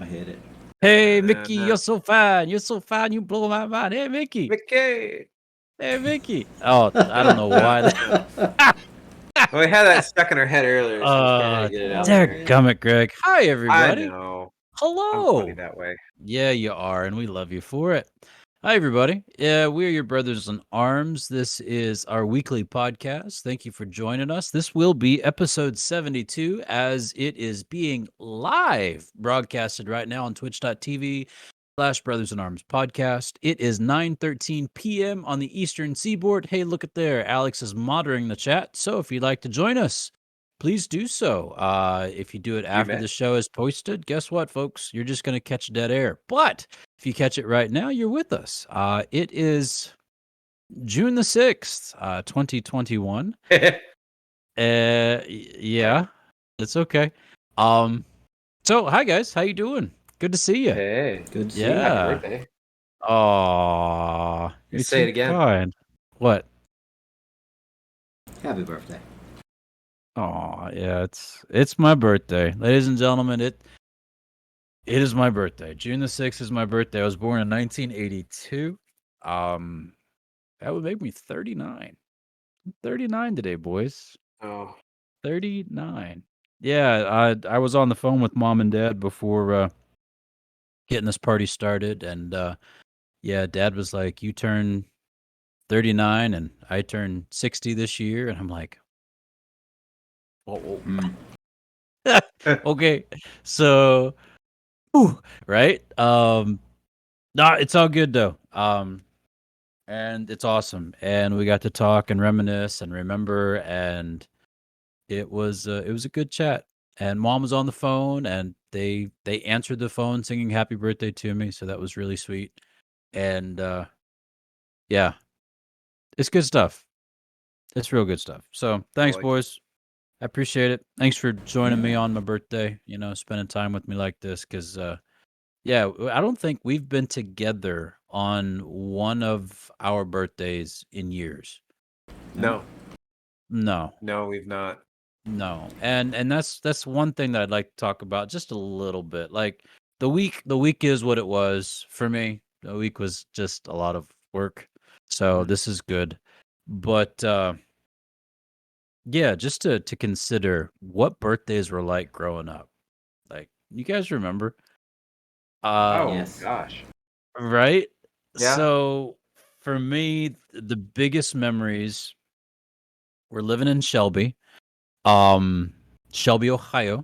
I hate it. Hey, Mickey, you're so fine. You're so fine. You blow my mind. Hey, Mickey. Mickey. Hey, Mickey. Oh, I don't know why. We had that stuck in our head earlier, so I was trying to get it out there. Dadgummit, Greg. Hi, everybody. I know. Hello. I'm funny that way. Yeah, you are, and we love you for it. Hi, everybody. Yeah, we're your brothers in arms. This is our weekly podcast. Thank you for joining us. This will be episode 72, as it is being live broadcasted right now on twitch.tv/Brothers in Arms podcast. It is 9:13 p.m. on the Eastern Seaboard. Hey, look at there. Alex is monitoring the chat. So if you'd like to join us, please do so. If you do it after the show is posted, guess what, folks? You're just going to catch dead air. But if you catch it right now, you're with us. It is June the 6th, 2021. Yeah, it's okay. So hi guys, how you doing? Good to see you. Hey, good to see you. Happy birthday. Aw, you're say it again. Kind. What? Happy birthday. Oh, yeah, it's my birthday. Ladies and gentlemen, it is my birthday. June the 6th is my birthday. I was born in 1982. That would make me 39. I'm 39 today, boys. Oh. 39. Yeah, I was on the phone with mom and dad before getting this party started, and yeah, dad was like, "You turn 39 and I turn 60 this year," and I'm like, "Oh, okay." So, right? No, it's all good though. And it's awesome. And we got to talk and reminisce and remember, and it was a good chat. And mom was on the phone, and they answered the phone singing happy birthday to me, so that was really sweet. And yeah, it's good stuff. It's real good stuff. So thanks, boys. I appreciate it. Thanks for joining me on my birthday, spending time with me like this, because yeah, I don't think we've been together on one of our birthdays in years. No, we've not. No, and that's one thing that I'd like to talk about just a little bit. Like the week is what it was for me. The week was just a lot of work, so this is good. But yeah, just to consider what birthdays were like growing up. Like, you guys remember? Yes. Gosh. Right? Yeah. So for me, the biggest memories were living in Shelby, Ohio,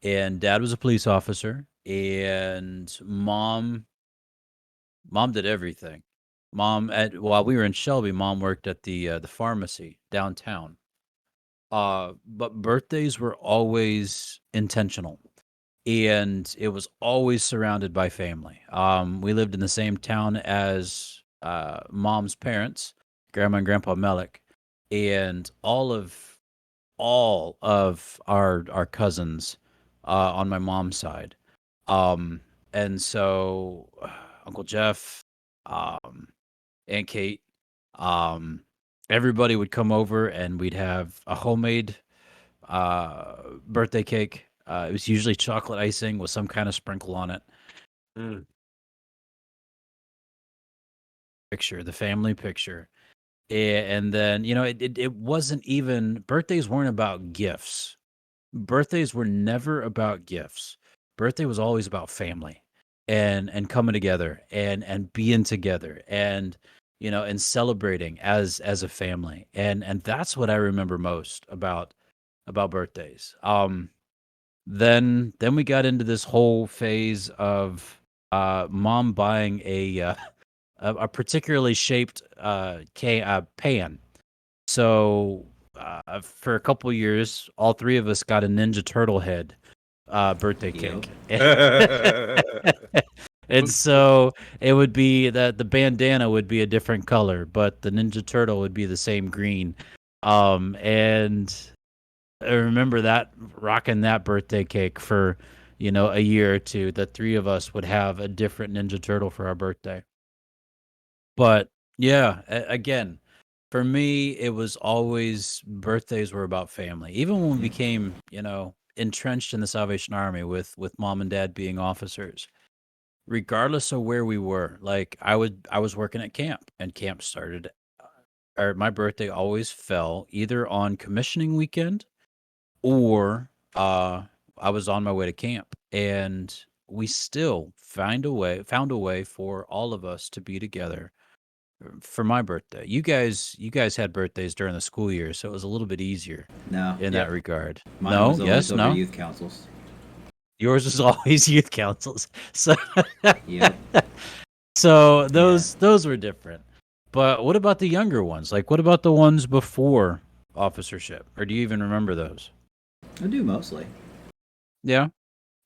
and dad was a police officer, and mom did everything. While we were in Shelby, mom worked at the pharmacy downtown. But birthdays were always intentional, and it was always surrounded by family. We lived in the same town as mom's parents, Grandma and Grandpa Melick, and all of our cousins on my mom's side. And so Uncle Jeff, Aunt Kate, um, everybody would come over, and we'd have a homemade birthday cake. It was usually chocolate icing with some kind of sprinkle on it. The family picture. And then, it wasn't even, birthdays weren't about gifts. Birthdays were never about gifts. Birthday was always about family and coming together and being together and, and celebrating as a family. And that's what I remember most about birthdays. Then we got into this whole phase of mom buying a particularly shaped pan. So for a couple years, all three of us got a Ninja Turtle head birthday cake. And so it would be that the bandana would be a different color, but the Ninja Turtle would be the same green. And I remember that, rocking that birthday cake for, a year or two. The three of us would have a different Ninja Turtle for our birthday. But yeah, again, for me, it was always birthdays were about family. Even when we became, entrenched in the Salvation Army with mom and dad being officers, regardless of where we were. Like I was working at camp, and camp started, or my birthday always fell either on commissioning weekend or I was on my way to camp, and we still found a way for all of us to be together for my birthday. You guys had birthdays during the school year, so it was a little bit easier No, in that regard. mine No, was always yes, over no. youth councils. Yours was always youth councils. So Yep. so Yeah. those were different. But what about the younger ones? Like what about the ones before officership? Or do you even remember those? I do mostly. Yeah.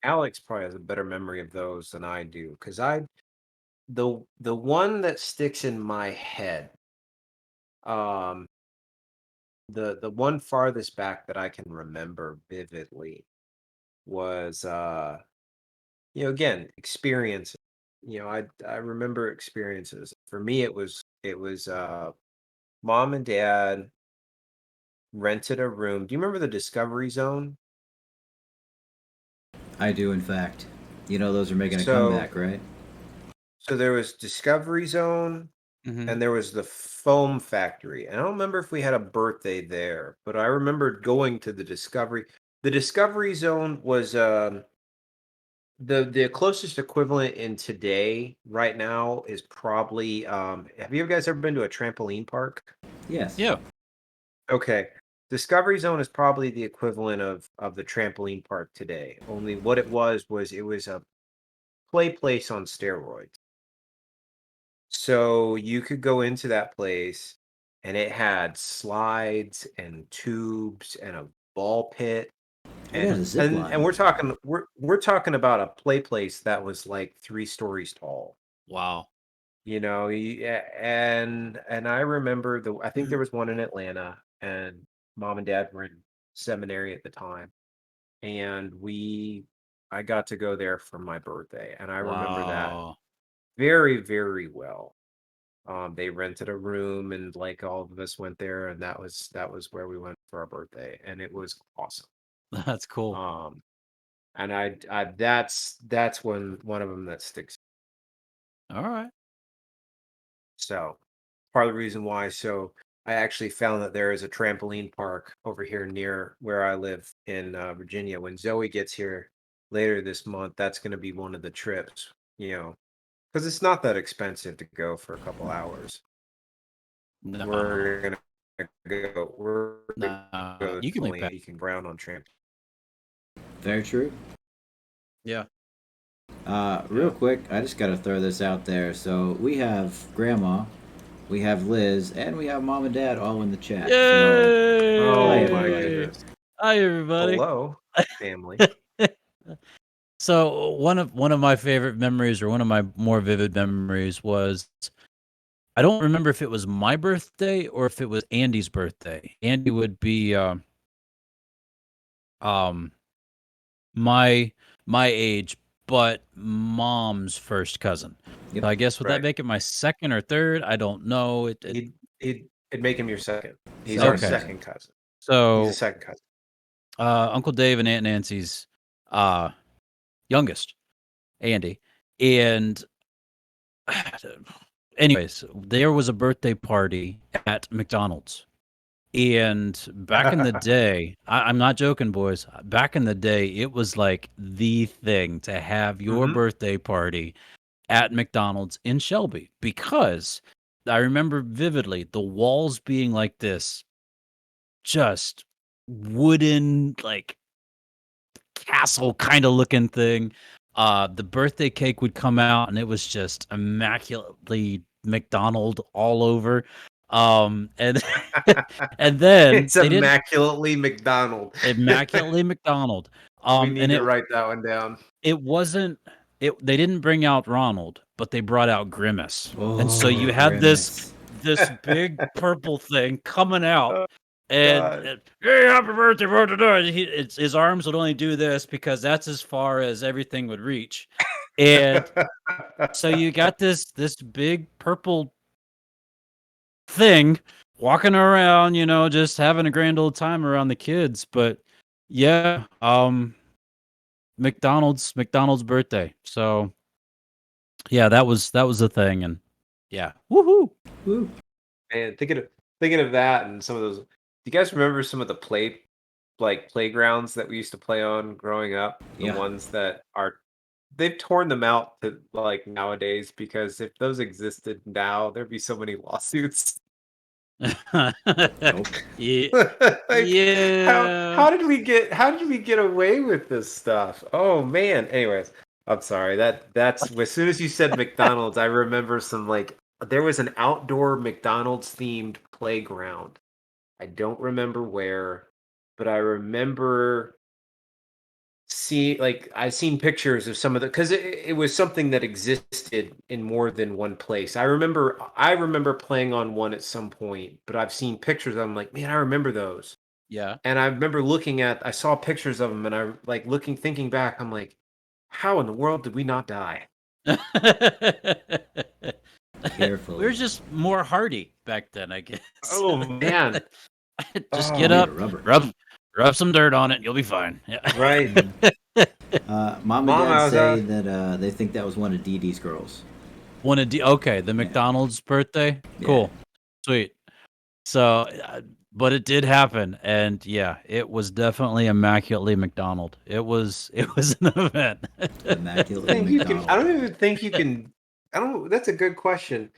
Alex probably has a better memory of those than I do, because the one that sticks in my head, um, the one farthest back that I can remember vividly was again, experience. I remember experiences. For me, it was mom and dad rented a room. Do you remember the Discovery Zone? I do, in fact. You know, those are making a So comeback, right? so there was Discovery Zone, Mm-hmm. and there was the Foam Factory. And I don't remember if we had a birthday there, but I remember going to the Discovery. The Discovery Zone was the closest equivalent in today right now is probably have you guys ever been to a trampoline park? Yes. Yeah. Okay. Discovery Zone is probably the equivalent of the trampoline park today. Only what it was a play place on steroids. So you could go into that place and it had slides and tubes and a ball pit. It had a zip And line. we're talking about a play place that was like 3 stories tall. Wow. And I remember I think there was one in Atlanta, and mom and dad were in seminary at the time, and I got to go there for my birthday, and I remember that Wow. very, very well. They rented a room, and like all of us went there, and that was where we went for our birthday, and it was awesome. That's cool. Um, and that's one of them that sticks. All right. So part of the reason why. So I actually found that there is a trampoline park over here near where I live in Virginia. When Zoe gets here later this month, that's going to be one of the trips, because it's not that expensive to go for a couple hours. No. We're gonna go You can make back. you can ground on trampoline. Very true. Yeah. Real quick, I just got to throw this out there. So we have Grandma, we have Liz, and we have Mom and Dad all in the chat. Yay! Oh my goodness! Hi everybody. Hello, family. So one of my favorite memories, or one of my more vivid memories, was I don't remember if it was my birthday or if it was Andy's birthday. Andy would be um my age, but mom's first cousin. Yep. So I guess would that Right. make it my second or third? I don't know. It'd make him your second. He's Second our cousin. second cousin. He's So a second cousin. Uncle Dave and Aunt Nancy's youngest, Andy. And anyways, there was a birthday party at McDonald's. And back in the day, I'm not joking, boys. Back in the day, it was like the thing to have your Mhm. birthday party at McDonald's in Shelby, because I remember vividly the walls being like this, just wooden, like castle kind of looking thing. The birthday cake would come out and it was just immaculately McDonald all over. And and then It's they didn't immaculately McDonald. immaculately McDonald. We need And to write that one down. it wasn't they didn't bring out Ronald, but they brought out Grimace. And so Oh, you had Grimace. this big purple thing coming out. Oh, And God. hey, happy birthday, birthday. His arms would only do this because that's as far as everything would reach. And so you got this big purple thing walking around, just having a grand old time around the kids. But Yeah. McDonald's birthday. So yeah, that was the thing, and yeah, woohoo. Woo. And thinking of that and some of those. Do you guys remember some of the playgrounds that we used to play on growing up? The Yeah. ones that are they've torn them out to like nowadays because if those existed now, there'd be so many lawsuits. Nope. Yeah, Like yeah. how did we get away with this stuff? Oh man. Anyways, I'm sorry. That's as soon as you said McDonald's, I remember some like there was an outdoor McDonald's themed playground. I don't remember where, but I remember I've seen pictures of some of the because it was something that existed in more than one place. I remember playing on one at some point, but I've seen pictures of them like, man, I remember those. Yeah. And I remember I saw pictures of them and I like thinking back, I'm like, how in the world did we not die? We were Carefully. just more hardy back then, I guess. Oh man. Just Oh, get Made up, of rubber. rub some dirt on it, you'll be fine. Yeah. right. Mom and Mom, Dad I was say that they think that was one of Dee Dee's girls. Okay, the McDonald's birthday? Yeah. Cool. Sweet. So, but it did happen, and yeah, it was definitely immaculately McDonald. It was an event. Immaculately I McDonald. don't even think you can I don't that's a good question.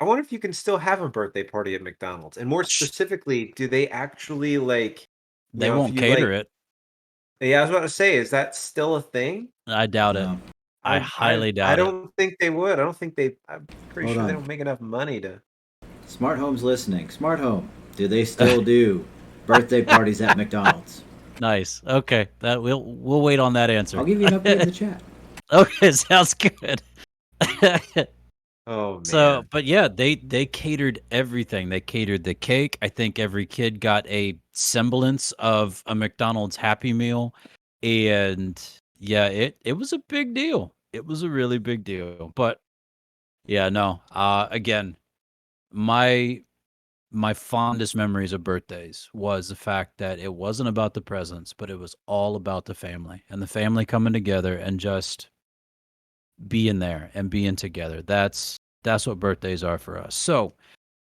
I wonder if you can still have a birthday party at McDonald's. And more specifically, do they actually like, They if won't you cater like, it. yeah, I was about to say, is that still a thing? I doubt it. No. I highly I doubt it. don't think they would. I'm pretty Hold sure they on. don't make enough money to. Smart Home's listening. Smart Home. Do they still do birthday parties at McDonald's? Nice. Okay, that we'll wait on that answer. I'll give you an update in the chat. Okay, sounds good. Oh So, man. but yeah, they catered everything. They catered the cake. I think every kid got a semblance of a McDonald's Happy Meal, and yeah, it was a big deal. It was a really big deal. But yeah, no. Again, my my fondest memories of birthdays was the fact that it wasn't about the presents, but it was all about the family and the family coming together and just being there and being together. That's what birthdays are for us. So,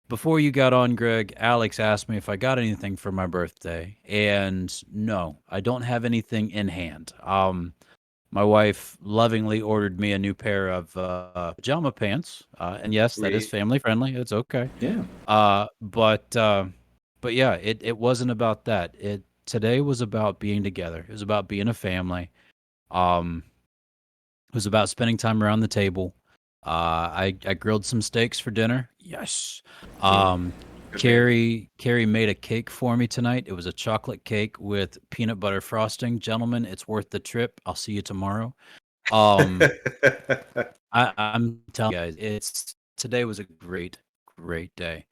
before you got on, Greg, Alex asked me if I got anything for my birthday, and no, I don't have anything in hand. My wife lovingly ordered me a new pair of pajama pants, and yes, that is Sweet. family friendly. It's okay. Yeah. But yeah, it wasn't about that. It today was about being together. It was about being a family. Um, it was about spending time around the table. I grilled some steaks for dinner. Yes. Yeah. Good man. Carrie made a cake for me tonight. It was a chocolate cake with peanut butter frosting. Gentlemen, it's worth the trip. I'll see you tomorrow. Um, I'm telling you guys, it's today was a great day,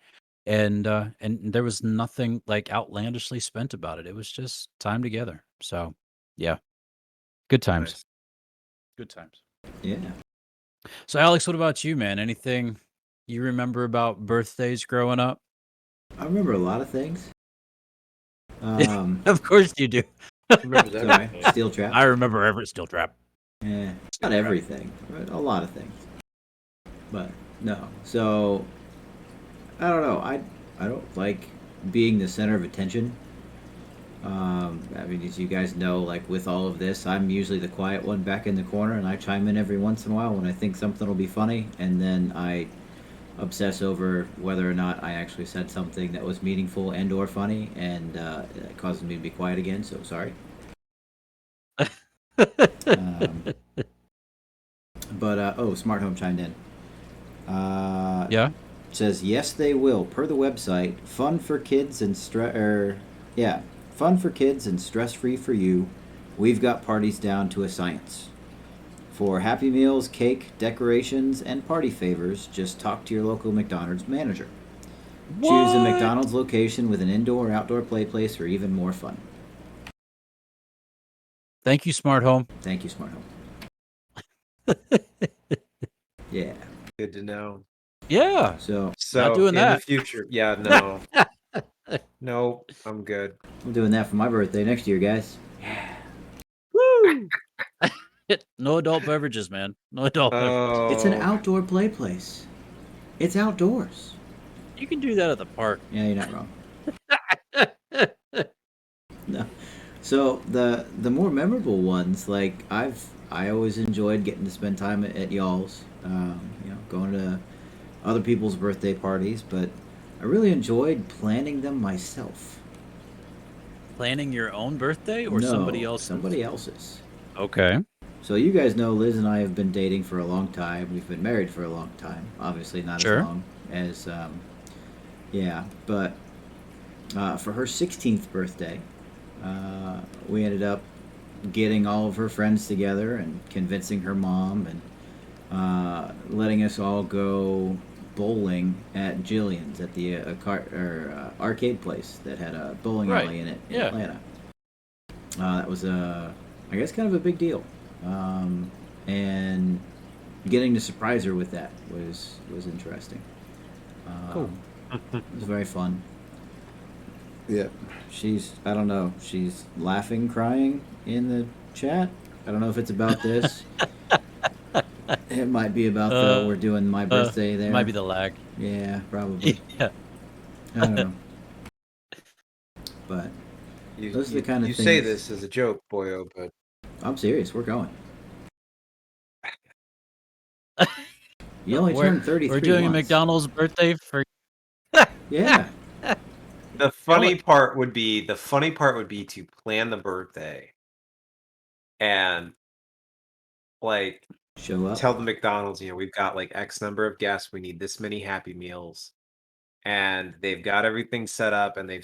and there was nothing like outlandishly spent about it. It was just time together. So yeah, good times. Nice. Good times. Yeah. So, Alex, what about you, man? Anything you remember about birthdays growing up? I remember a lot of things. Of course you do. Remembers Sorry. everything. Steel trap. I remember Everett Steel Trap. Yeah. Not everything, but a lot of things. But no. So I don't know. I don't like being the center of attention. I mean, as you guys know, like with all of this, I'm usually the quiet one back in the corner, and I chime in every once in a while when I think something will be funny, and then I obsess over whether or not I actually said something that was meaningful and or funny, and it causes me to be quiet again. So sorry. Um, but Smart Home chimed in. Yeah. Says yes, they will. Per the website, fun for kids and fun for kids and stress-free for you. We've got parties down to a science. For Happy Meals, cake, decorations, and party favors, just talk to your local McDonald's manager. Choose a What? McDonald's location with an indoor or outdoor play place for even more fun. Thank you, Smart Home. Thank you, Smart Home. Yeah. Good to know. Yeah. So So Not doing in the that. future, yeah, no. No, I'm good. I'm doing that for my birthday next year, guys. Woo! No adult beverages, man. No adult beverages. It's an Oh, outdoor play place. It's outdoors. You can do that at the park. Yeah, you're not wrong. No. So the more memorable ones, like I always enjoyed getting to spend time at y'all's, going to other people's birthday parties, but I really enjoyed planning them myself. Planning your own birthday or somebody No, else's? somebody else's. Okay. So you guys know Liz and I have been dating for a long time. We've been married for a long time. Obviously, not as Sure. long as, yeah. But for her 16th birthday, we ended up getting all of her friends together and convincing her mom and letting us all go bowling at Jillian's at the arcade place that had a bowling Right. alley in it in Yeah. Atlanta. That was I guess, kind of a big deal, and getting to surprise her with that was interesting. Cool. It was very fun. Yeah, I don't know, she's laughing, crying in the chat. I don't know if it's about this. It might be about we're doing my birthday there. Might be the lag. Yeah, probably. Yeah. I don't know. But those are the kind of you things. say this as a joke, boyo, but I'm serious. We're going. You only turned 33 We're doing once. a McDonald's birthday for. Yeah. the funny part would be to plan the birthday and like Show up. tell the McDonald's, we've got like X number of guests, we need this many Happy Meals, and they've got everything set up, and they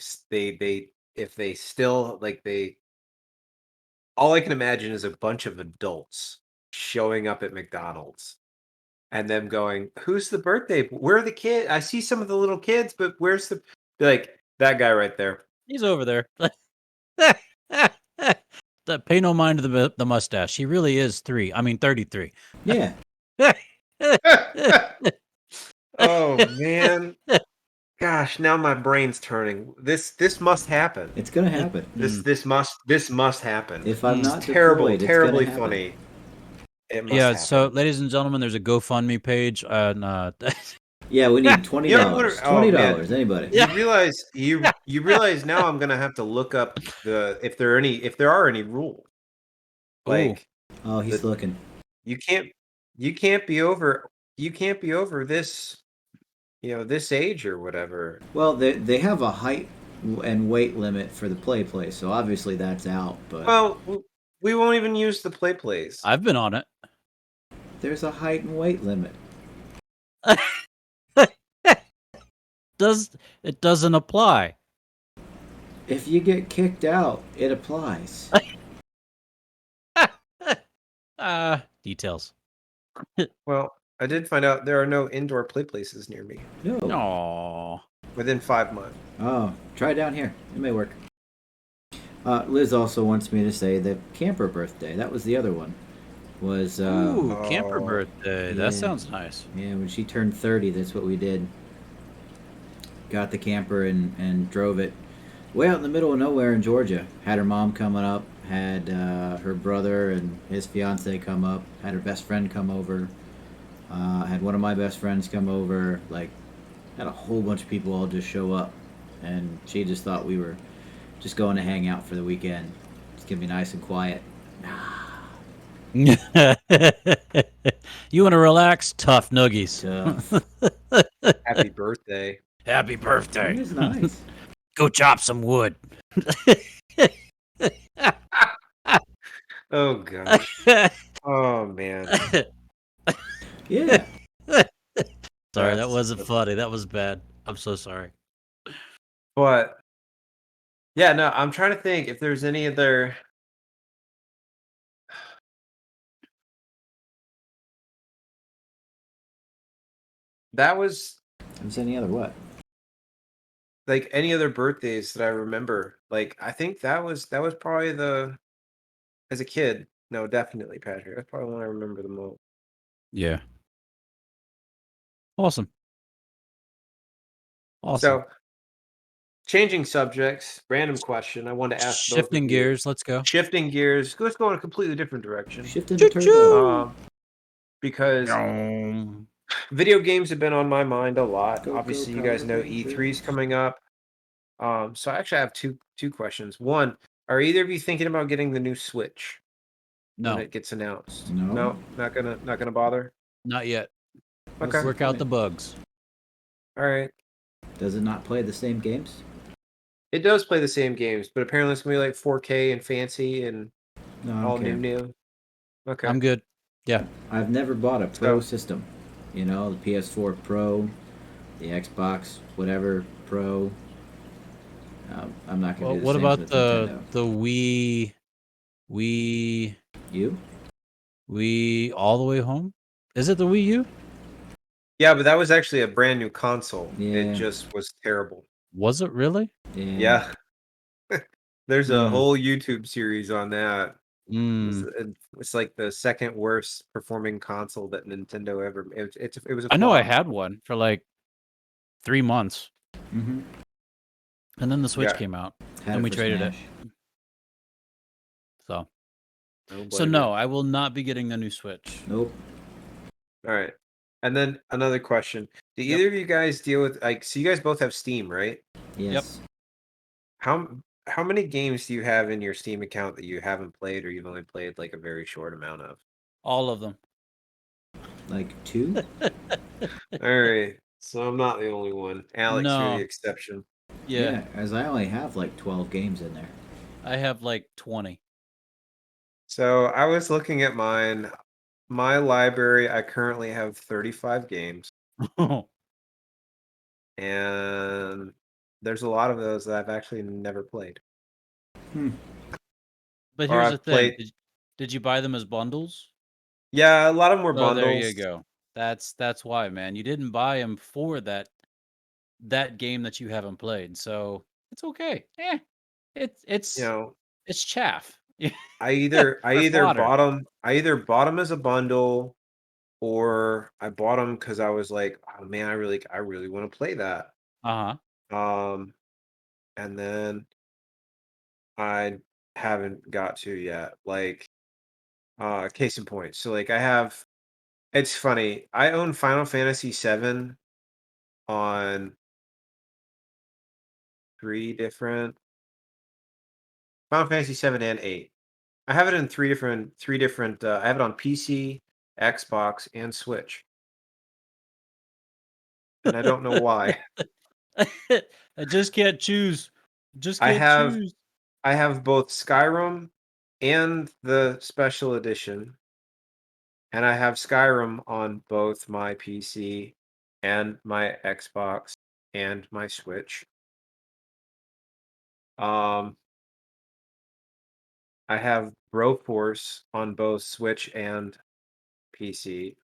if they still all I can imagine is a bunch of adults showing up at McDonald's and them going, "Who's the birthday? Where are the kids? I see some of the little kids, but where's the that guy right there?" He's over there. Pay no mind to the mustache. He really is 33. Yeah. Oh man, gosh! Now my brain's turning. This must happen. It's gonna happen. This must happen. If I'm It's not terrible, deployed, it's terribly gonna happen. funny. It must Yeah. happen. So, ladies and gentlemen, there's a GoFundMe page, and Yeah, we need $20. You know what- oh, man. $20. Anybody? Yeah. You realize now I'm gonna have to look up if there are any rules. Like Oh, he's The- looking. you can't be over this this age or whatever. Well, they have a height and weight limit for the play place, so obviously that's out. But Well, we won't even use the play place. I've been on it. there's a height and weight limit. It doesn't apply? If you get kicked out, it applies. Details. Well, I did find out there are no indoor play places near me No. Aww. within 5 months. Oh, try down here. It may work. Liz also wants me to say the camper birthday. That was the other one. Was Ooh, camper Oh, birthday. yeah. That sounds nice. yeah, when she turned 30, that's what we did. Got the camper and drove it way out in the middle of nowhere in Georgia. Had her mom coming up, had her brother and his fiance come up, had her best friend come over, had one of my best friends come over, had a whole bunch of people all just show up, and she just thought we were just going to hang out for the weekend. It's gonna be nice and quiet. You want to relax? Tough noogies. Tough. Happy birthday. Happy It birthday. was nice. Go chop some wood. Oh gosh. Oh man. Yeah. Sorry, that wasn't funny. That was bad. I'm so sorry. But yeah, no, I'm trying to think if there's any other. That was Was any other what? like any other birthdays that I remember. Like I think that was probably as a kid. No, definitely Patrick. That's probably one I remember the most. Yeah. Awesome. Awesome. So changing subjects. Random question. I wanted to ask both of Shifting you. gears. Let's go. Shifting gears. Let's go in a completely different direction. Shifting the turbo. Because Go, video games have been on my mind a lot. Go, Obviously, you Power guys know Rangers. E3's coming up. So I actually have two questions. One, are either of you thinking about getting the new Switch when No, it gets announced? No. Not gonna bother. not yet. What's Okay. the Work out the point? bugs. All right. Does it not play the same games? It does play the same games, but apparently it's gonna be like 4K and fancy and No, I don't all care. new. Okay. I'm good. Yeah. I've never bought a Pro So- system. You know, the PS4 Pro, the Xbox, whatever Pro. I'm not gonna Well, do the what same about with the Nintendo. Wii You? all the way home? Is it the Wii U? Yeah, but that was actually a brand new console. Yeah. It just was terrible. Was it really? Yeah. There's a Mm. whole YouTube series on that. Mm. It's like the second worst performing console that Nintendo ever. It was a I know I flop. had one for like 3 months, Mm-hmm. and then the Switch Yeah. came out, Had and we for traded it. Smash. So, I don't so blame no, you. I will not be getting the new Switch. Nope. All right. And then another question: do Yep. either of you guys deal with like? So you guys both have Steam, right? Yes. How many games do you have in your Steam account that you haven't played or you've only played like a very short amount of? All of them. Like 2? All right. So I'm not the only one. Alex, you're the No. exception. Yeah, As I only have like 12 games in there. I have like 20. So I was looking at mine. My library, I currently have 35 games, and there's a lot of those that I've actually never played. But Or here's the I've thing: played. did you buy them as bundles? Yeah, a lot of them were Oh, there you bundles. go. That's why, man. You didn't buy them for that game that you haven't played, so it's okay. It's You know, it's chaff. I either fodder. I either bought them as a bundle, or I bought them because I was like, oh man, I really want to play that. Uh-huh. And then I haven't got to yet. Like, case in point. So like I have. It's funny. I own Final Fantasy VII on 3 different Final Fantasy 7 and 8. I have it in 3 different, I have it on PC, Xbox, and Switch. And I don't know why. I just can't choose. Just I can't have choose. I have both Skyrim and the special edition, and I have Skyrim on both my PC and my Xbox and my Switch. Um, I have Broforce on both Switch and PC.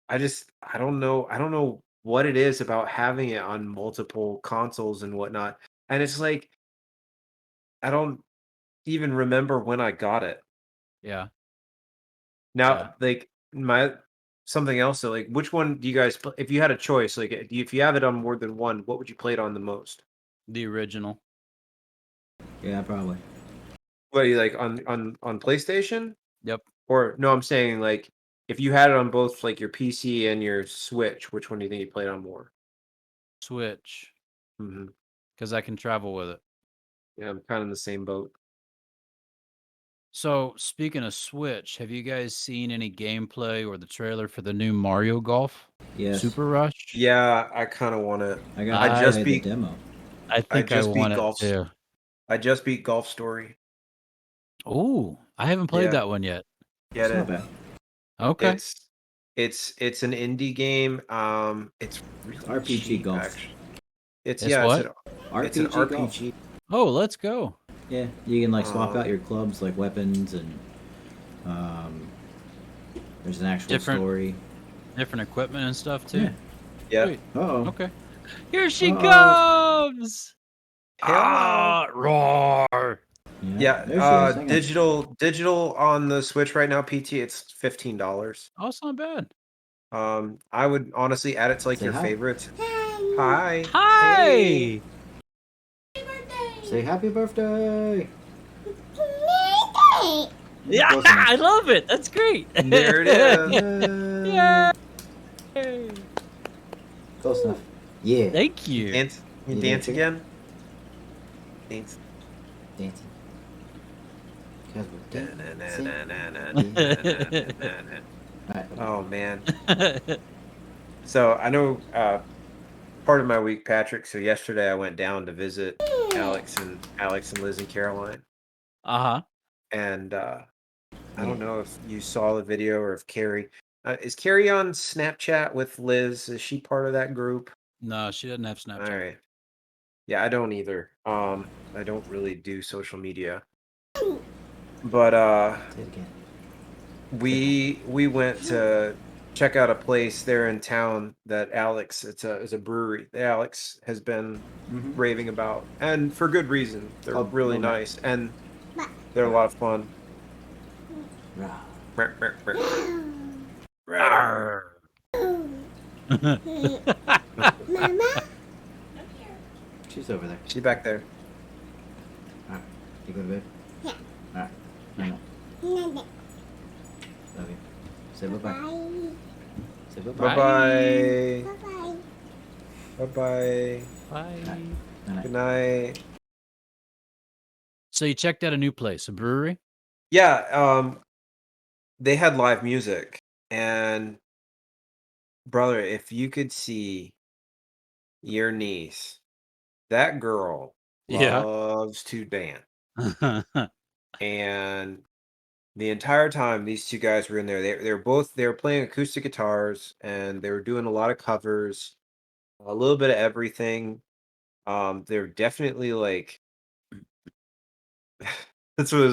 I don't know what it is about having it on multiple consoles and whatnot. And it's like I don't even remember when I got it. Yeah. Now, Yeah. like my something else. So, like, which one do you guys? If you had a choice, like, if you have it on more than one, what would you play it on the most? The original. Yeah, probably. What do you like on PlayStation? Yep. Or no, I'm saying like if you had it on both like your PC and your Switch, which one do you think you played on more? Switch. Hmm. Because I can travel with it. Yeah, I'm kind of in the same boat. So, speaking of Switch, have you guys seen any gameplay or the trailer for the new Mario Golf? Yes. Super Rush? Yeah, I kind of want to. I got I to just play beat- the demo. I think I just beat want it Golf. too. I just beat Golf Story. Oh, I haven't played Yeah. that one yet. Get It's not it? bad. Okay. It's an indie game. It's really RPG cheap, golf. actually. It's It's what? it's an RPG RPG. golf. Oh, let's go. Yeah, you can like swap Um, out your clubs, like weapons, and there's an actual Different- story. Different equipment and stuff too. Yeah. Yeah. Sweet. Oh. Okay. Here she Uh-oh. comes. Hell no. Roar. Yeah, There she is. Hang on. digital on the Switch right now, PT, it's $15. Oh, it's not bad. I would honestly add it to like Say your hi. favorites. Hi. Hi. Hey. Say happy birthday. Yeah, Close enough. I love it. That's great. There it is. Yay. Yay. Close enough. Yeah. Thank you. Dance. You You dance dancing? again? Dance. Dancing. Because we're dancing. Alright. Oh man. So I know part of my week, Patrick. So yesterday I went down to visit Alex and Liz and Caroline. Uh-huh. And I don't Yeah. know if you saw the video or if Carrie is Carrie on Snapchat with Liz? Is she part of that group? No, she doesn't have All Snapchat. right. Yeah, I don't either. I don't really do social media. But Say it again. we went to check out a place there in town that Alex, it's a brewery that Alex has been raving about, and for good reason. They're Called really Luna. nice and they're a lot of fun. Rah. Mer, mer, mer. Arr. She's over there. She's back there. Alright. You go to bed? Yeah. Alright. No. Love you. Say bye-bye. Say bye-bye. Bye-bye. Bye-bye. Bye-bye. Bye. Night. Good night. So you checked out a new place, a brewery? Yeah, they had live music, and brother, if you could see your niece, that girl Yeah. loves to dance. And the entire time these two guys were in there, they were playing acoustic guitars and they were doing a lot of covers, a little bit of everything. They're definitely like that's what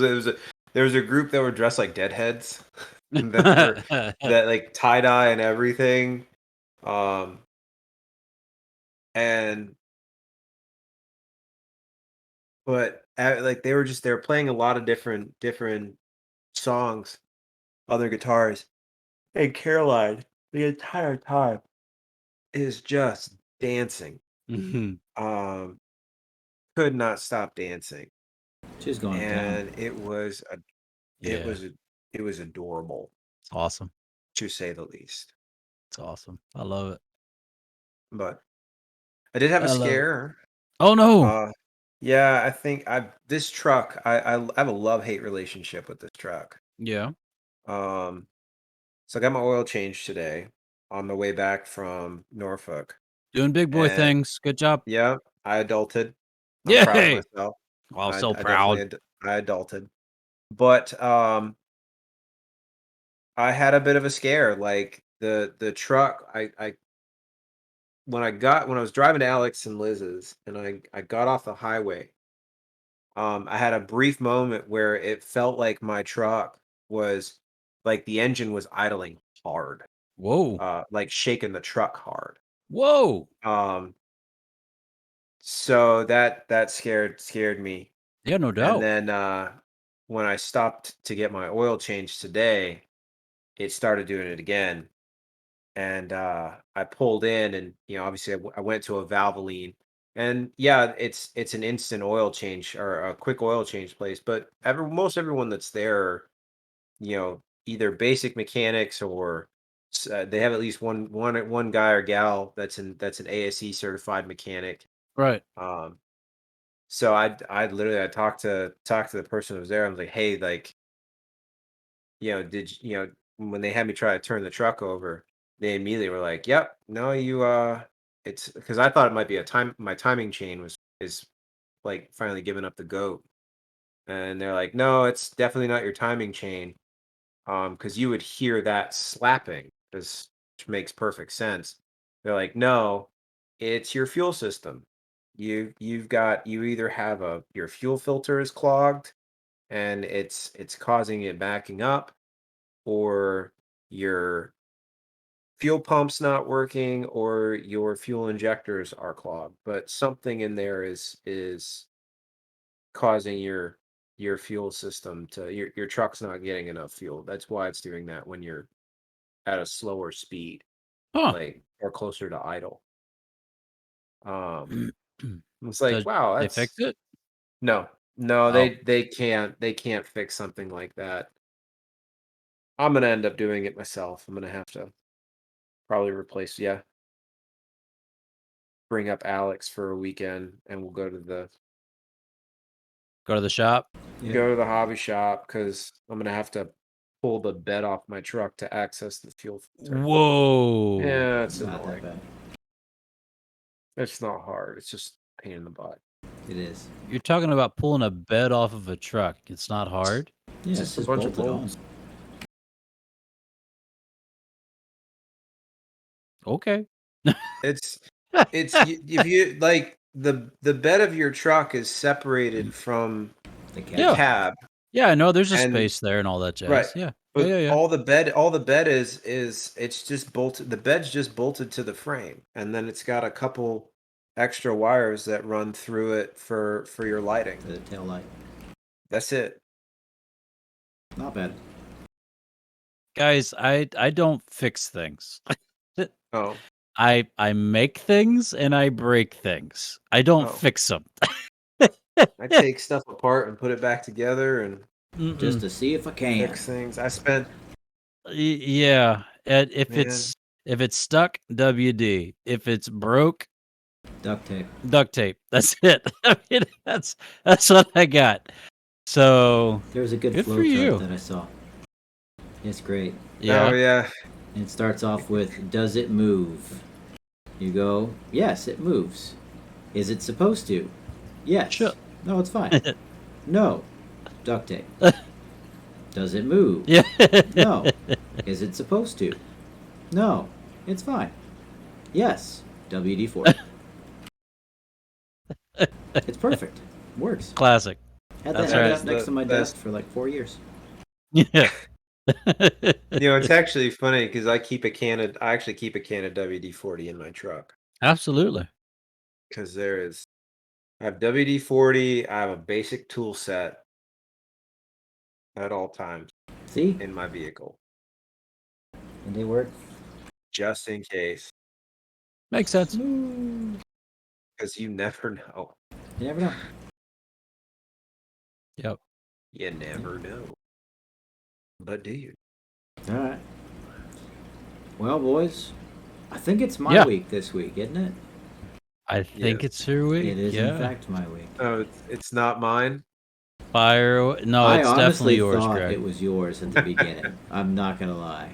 there was a group that were dressed like deadheads that like tie dye and everything. Um and but like they were playing a lot of different songs on their guitars. And Caroline, the entire time, is just dancing. Mhm. Um, could not stop dancing, She's going down. and it was Yeah, it was adorable it's awesome. to say the least. It's awesome. I love it. But I did have a I love it. scare. Oh no. Uh, yeah, I think I this truck. I have a love-hate relationship with this truck. Yeah. Um, so I got my oil changed today on the way back from Norfolk, Doing big boy and things. Good job. yeah, I adulted. I'm proud of Yay. myself. Wow, so I proud. definitely I adulted. But I had a bit of a scare. Like the truck, I when I was driving to Alex and Liz's, and I got off the highway. I had a brief moment where it felt like my truck was like the engine was idling hard, Whoa. like shaking the truck hard. Whoa. Um, so that scared me. Yeah, no And doubt. then when I stopped to get my oil changed today, it started doing it again. And I pulled in, and obviously I went to a Valvoline, and yeah, it's an instant oil change or a quick oil change place, but most everyone that's there, either basic mechanics or they have at least one guy or gal that's an ASE certified mechanic. Right. Um, so I literally I talked to the person who was there. I was like, hey, like, did when they had me try to turn the truck over, they immediately were like, "Yep, no, you it's because I thought it might be my timing chain is like finally giving up the goat." And they're like, "No, it's definitely not your timing chain. Because you would hear that slapping, which makes perfect sense." They're like, "No, it's your fuel system. You either have your fuel filter is clogged and it's causing it backing up, or your fuel pump's not working, or your fuel injectors are clogged, but something in there is causing your fuel system to your truck's not getting enough fuel. That's why it's doing that when you're at a slower speed, Huh. like or closer to idle." It's So like, wow, they that's fixed it? no, Oh, they can't fix something like that. I'm gonna end up doing it myself. I'm gonna have to probably replace, yeah, bring up Alex for a weekend, and we'll go to the shop? Yeah. go to the hobby shop because I'm gonna have to pull the bed off my truck to access the fuel filter. Whoa. Yeah, it's Not that annoying. bad. It's not hard. It's just a pain in the butt. It is. You're talking about pulling a bed off of a truck. It's not hard? Yeah, Just it's a just bunch of bolted on. bolts. Okay. It's if you like the bed of your truck is separated from The the Yeah. cab. cab, Yeah, I know there's a and space there and all that right, jazz. Yeah. but Yeah. all the bed is it's just bolted. The bed's just bolted to the frame, and then it's got a couple extra wires that run through it for your lighting. The tail light. That's it. Not bad. Guys, I don't fix things. Oh, I make things and I break things. I don't oh. fix them. I take stuff apart and put it back together and Just to see if I can. fix things. I spent Yeah. If man. it's stuck, WD. If it's broke, Duct tape. duct tape. That's it. I mean, that's what I got. So There was a good good flow for chart you. that I saw. It's great. Yeah. Oh yeah. And it starts off with, does it move? You go, yes, it moves. Is it supposed to? Yes. Sure. No, it's fine. No. Duct tape. Does it move? Yeah. No. Is it supposed to? No. It's fine. Yes. WD-40. It's perfect. Works. Classic. Had That's that right. up next to my That's- desk for like 4 years. Yeah. It's actually funny because I actually keep a can of WD-40 in my truck Absolutely. because I have WD-40. I have a basic tool set at all times See? in my vehicle, And they work. just in case, Makes sense. Smooth. because you never know. You never know. Yep. You never know. But do you? All right. Well, boys, I think it's my Yeah. week this week, isn't it? I think Yes. it's your week. It is, yeah. in fact, my week. Oh, it's not mine. Fire. No, I it's honestly definitely yours, thought Greg. it was yours at the beginning. I'm not gonna lie.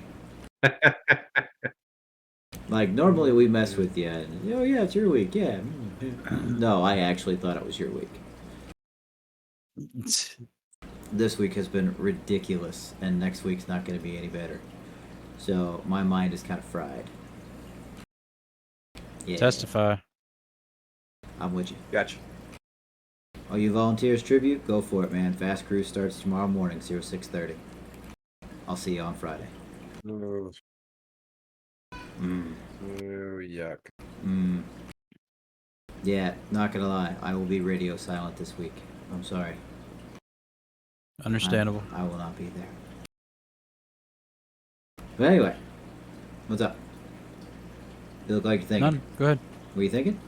Like normally we mess with you. And, oh yeah, it's your week. Yeah. No, I actually thought it was your week. This week has been ridiculous, and next week's not going to be any better. So my mind is kind of fried. Yeah, Testify. I'm with you. Gotcha. Oh, you volunteers tribute? Go for it, man. Fast Cruise starts tomorrow morning, 06:30. I'll see you on Friday. Oh, Mm. yuck. Mm. Yeah, not gonna lie. I will be radio silent this week. I'm sorry. Understandable. I will not be there. But anyway, what's up? You look like you're thinking. None. Go ahead. Were you thinking?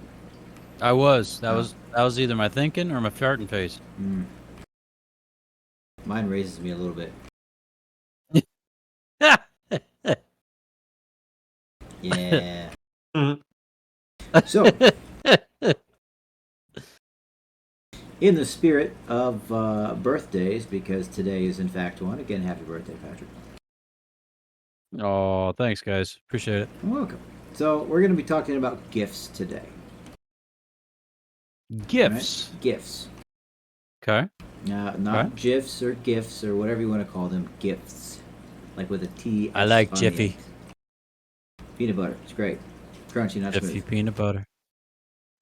I was. That Oh. was either my thinking or my farting face. Mm. Mine raises me a little bit. Yeah. So, in the spirit of birthdays, because today is in fact one, again, happy birthday, Patrick. Oh, thanks, guys. Appreciate it. You're welcome. So, we're going to be talking about gifts today. Gifts. Right? Gifts. Okay. Not Okay. GIFs or gifts or whatever you want to call them. Gifts. Like with a T. I like on the Jiffy. end. Peanut butter. It's great. Crunchy, not Jiffy smooth. peanut butter.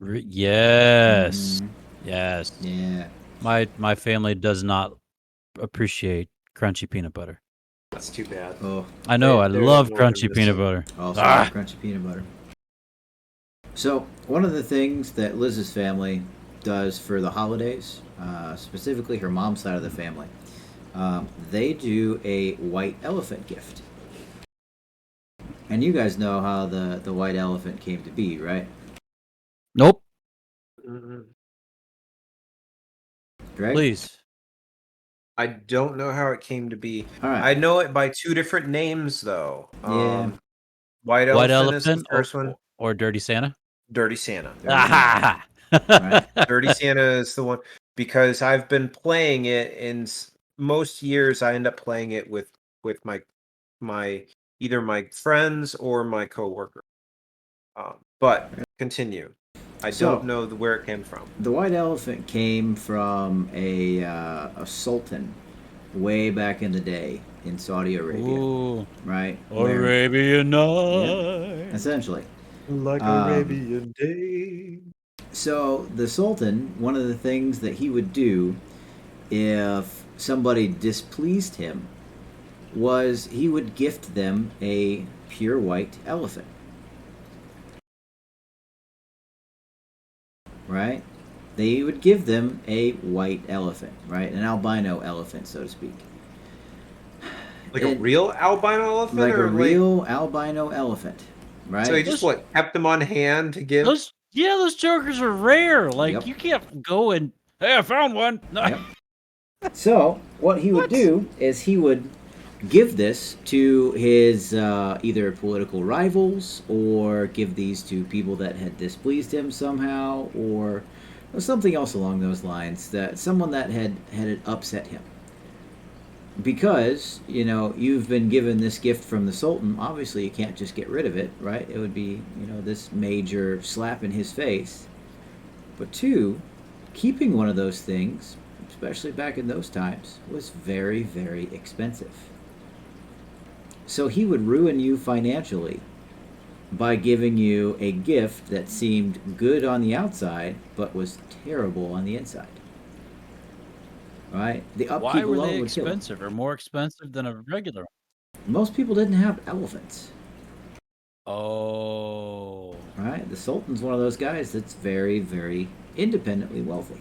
Yes. Mhm. Yes. Yeah. My family does not appreciate crunchy peanut butter. That's too bad. Oh, I know. I They're love more than crunchy this. peanut butter. also Ah! crunchy peanut butter. So, one of the things that Liz's family does for the holidays, specifically her mom's side of the family, they do a white elephant gift. And you guys know how the white elephant came to be, right? Nope. Mm-mm. Greg? Please. I don't know how it came to be. All right. I know it by two different names, though. Yeah. White White Elephant is the elephant first one. or Dirty Santa? Dirty Santa. Dirty Santa. Right. Dirty Santa is the one because I've been playing it in most years. I end up playing it with my either my friends or my coworker. But continue. I don't know where it came from. The white elephant came from a sultan way back in the day in Saudi Arabia. Ooh. Right? Arabian Night. Yep, essentially. Like Arabian Day. So the sultan, one of the things that he would do if somebody displeased him was he would gift them a pure white elephant. Right? They would give them a white elephant, right? An albino elephant, so to speak. Like a real albino elephant? Like a or real albino elephant, right? So he just kept them on hand to give? Those jokers are rare. Like, Yep. you can't go and, hey, I found one. No. Yep. So what he would do is he would give this to his either political rivals or give these to people that had displeased him somehow or something else along those lines, that someone that had upset him. Because, you've been given this gift from the sultan, obviously you can't just get rid of it, right? It would be, this major slap in his face. But two, keeping one of those things, especially back in those times, was very, very expensive. So he would ruin you financially by giving you a gift that seemed good on the outside but was terrible on the inside. Right? The upkeep Why were alone they would kill him. expensive or more expensive than a regular one? Most people didn't have elephants. Oh. Right? The sultan's one of those guys that's very, very independently wealthy.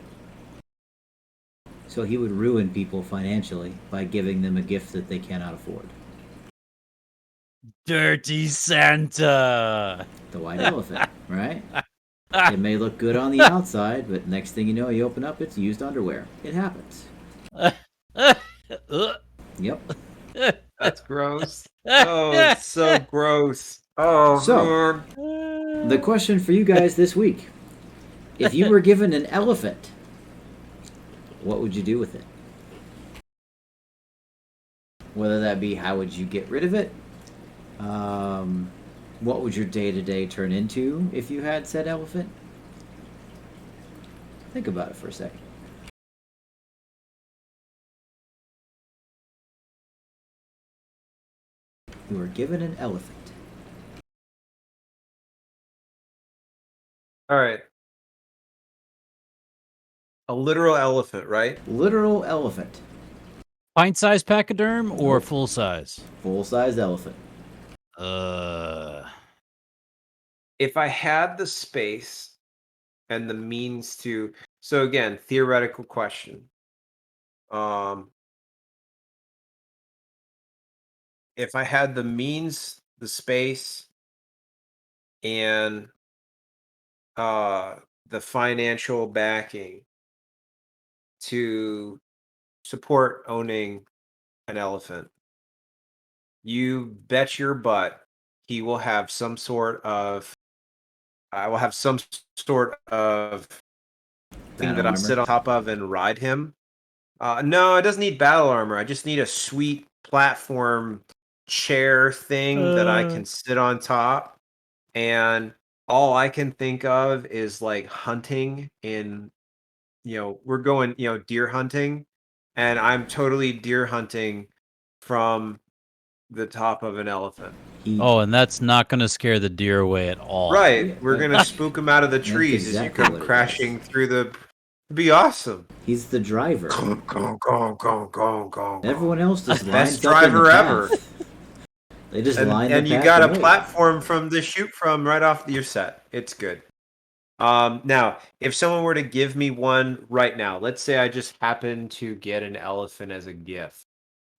So he would ruin people financially by giving them a gift that they cannot afford. Dirty Santa. The white elephant, right? It may look good on the outside, but next thing you know, you open up, it's used underwear. It happens. Yep. That's gross. Oh, it's so gross. Oh, So, man. the question for you guys this week. If you were given an elephant, what would you do with it? Whether that be how would you get rid of it? What would your day-to-day turn into if you had said elephant? Think about it for a second. You were given an elephant. All right. A literal elephant, right? Literal elephant. Pint-sized pachyderm or Nope. full-size? Full-size elephant. If I had the space and the means to, so again, theoretical question. If I had the means, the space, and the financial backing to support owning an elephant, you bet your butt he will have some sort of I will have some sort of thing that I armor. sit on top of and ride him. No, it doesn't need battle armor. I just need a sweet platform chair thing that I can sit on top. And all I can think of is like hunting in, we're going, deer hunting. And I'm totally deer hunting from the top of an elephant. Oh, and that's not going to scare the deer away at all. Right. Yeah, We're going to spook them out of the That's trees exactly as you come what it crashing does. through the. It'd be awesome. He's the driver. Go. Everyone else just Best lines up in the driver ever. path. They just line the And you path got to a wait. platform to shoot from right off your set. It's good. Now, if someone were to give me one right now, let's say I just happen to get an elephant as a gift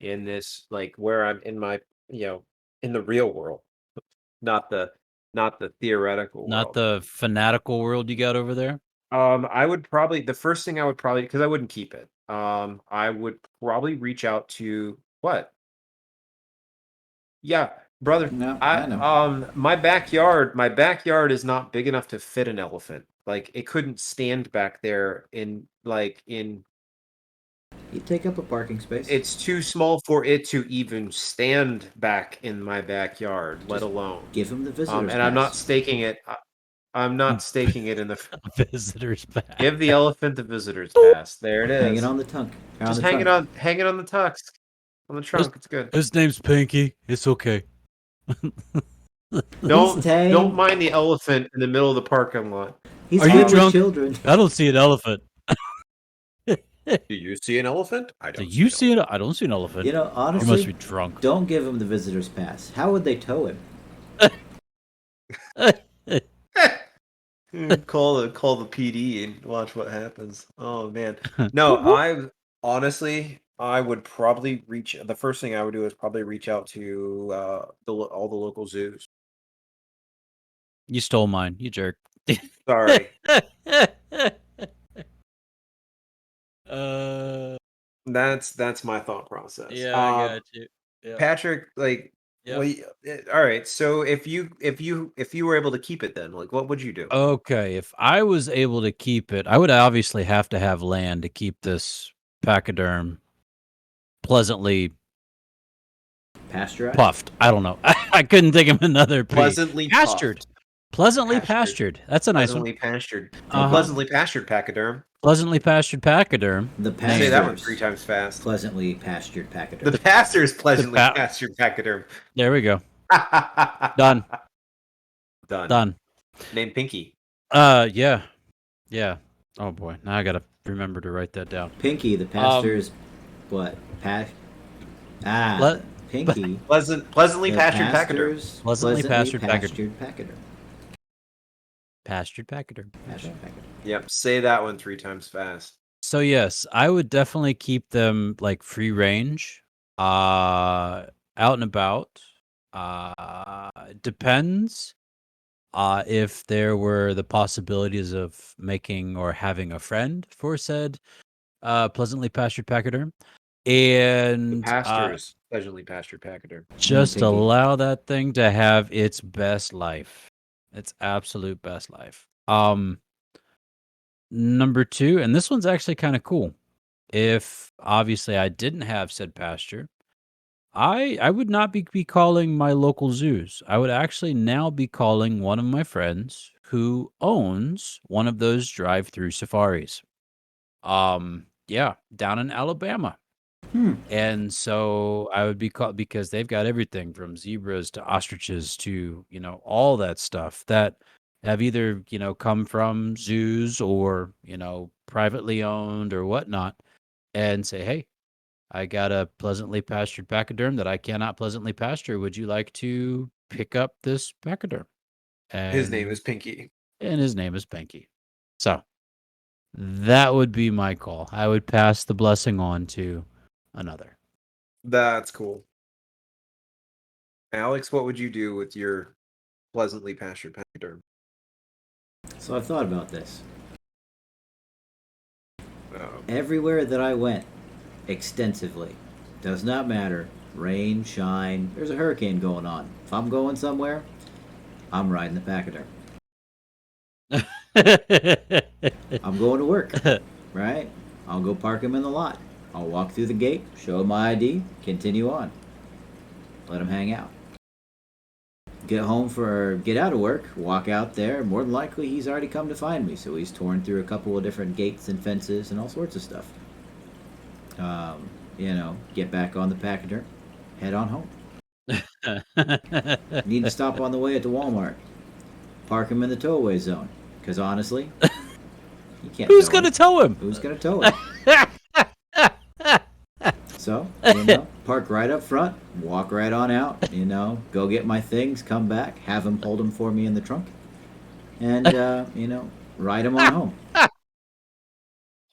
in this, like where I'm in my, in the real world, not the not the theoretical Not world. the fanatical world you got over there. I would probably the first thing I would probably because I wouldn't keep it. I would probably reach out to what? Yeah, brother. No, I know. My backyard is not big enough to fit an elephant. Like it couldn't stand back there in You take up a parking space. it's too small for it to even stand back in my backyard, let Just alone. Give him the visitor's And I'm not pass. staking it. I'm not staking it in the. Visitors back. Give the elephant the visitor's pass. There it Hang it is. on the trunk. Just hang it on the tux, on the trunk. It's good. His name's Pinky. It's okay. Don't mind the elephant in the middle of the parking lot. He's Are you good with drunk? children. I don't see an elephant. Do you see an elephant? I Do you see it? I don't see an elephant. You know, You honestly, must be drunk. don't give him the visitor's pass. How would they tow him? Call the PD and watch what happens. Oh man, no. I would probably reach. The first thing I would do is probably reach out to all the local zoos. You stole mine. You jerk. Sorry, uh, that's my thought process. yeah, I got you. Yeah. Patrick, like, Yep. well, all right. So if you were able to keep it, then like, what would you do? Okay, if I was able to keep it, I would obviously have to have land to keep this pachyderm pleasantly Pasteurized? puffed. I don't know. I couldn't think of another P. Pleasantly pastured. puffed. Pleasantly Pastured. pastured. That's a nice Pleasantly one. pastured. Uh-huh. Pleasantly pastured pachyderm. Pleasantly pastured pachyderm. The Say that one pastors. 3 times fast. Pleasantly pastured pachyderm. The pastor's pleasantly pa- pastured pachyderm. There we go. Done. Done. Named Pinky. Yeah. Yeah. Oh boy. Now I gotta remember to write that down. Pinky, the pastor's what? Pinky. Pleasantly the pastured pachyderm. pastor's Pleasantly pastured pastured pachyderm. Pastured pachyderm. Pastured pachyderm. Yep. Say that one 3 times fast. So yes, I would definitely keep them like free range, out and about. Depends, if there were the possibilities of making or having a friend for said, pleasantly pastured pachyderm, The and pastor's pleasantly pastured pachyderm. just Pinky. allow that thing to have its best life, its absolute best life. Number 2, and this one's actually kind of cool. If obviously I didn't have said pasture, I would not be calling my local zoos. I would actually now be calling one of my friends who owns one of those drive-through safaris. Yeah, down in Alabama. And so I would be called because they've got everything from zebras to ostriches to, all that stuff that have either, come from zoos or, privately owned or whatnot, and say, hey, I got a pleasantly pastured pachyderm that I cannot pleasantly pasture. Would you like to pick up this pachyderm? His name is Pinky. And his name is Pinky. So that would be my call. I would pass the blessing on to another. That's cool. Alex, what would you do with your pleasantly pastured pachyderm? So I've thought about this. Oh. Everywhere that I went, extensively, does not matter. Rain, shine, there's a hurricane going on. If I'm going somewhere, I'm riding the pachyderm. I'm going to work, right? I'll go park him in the lot. I'll walk through the gate, show him my ID, continue on. Let him hang out. Get out of work, walk out there. More than likely, he's already come to find me, so he's torn through a couple of different gates and fences and all sorts of stuff. Get back on the pachyderm, head on home. Need to stop on the way at the Walmart. Park him in the towaway zone, because honestly, you can't. Who's gonna tow him? Who's gonna tow him? So, park right up front, walk right on out, go get my things, come back, have him hold them for me in the trunk, and, ride him on home.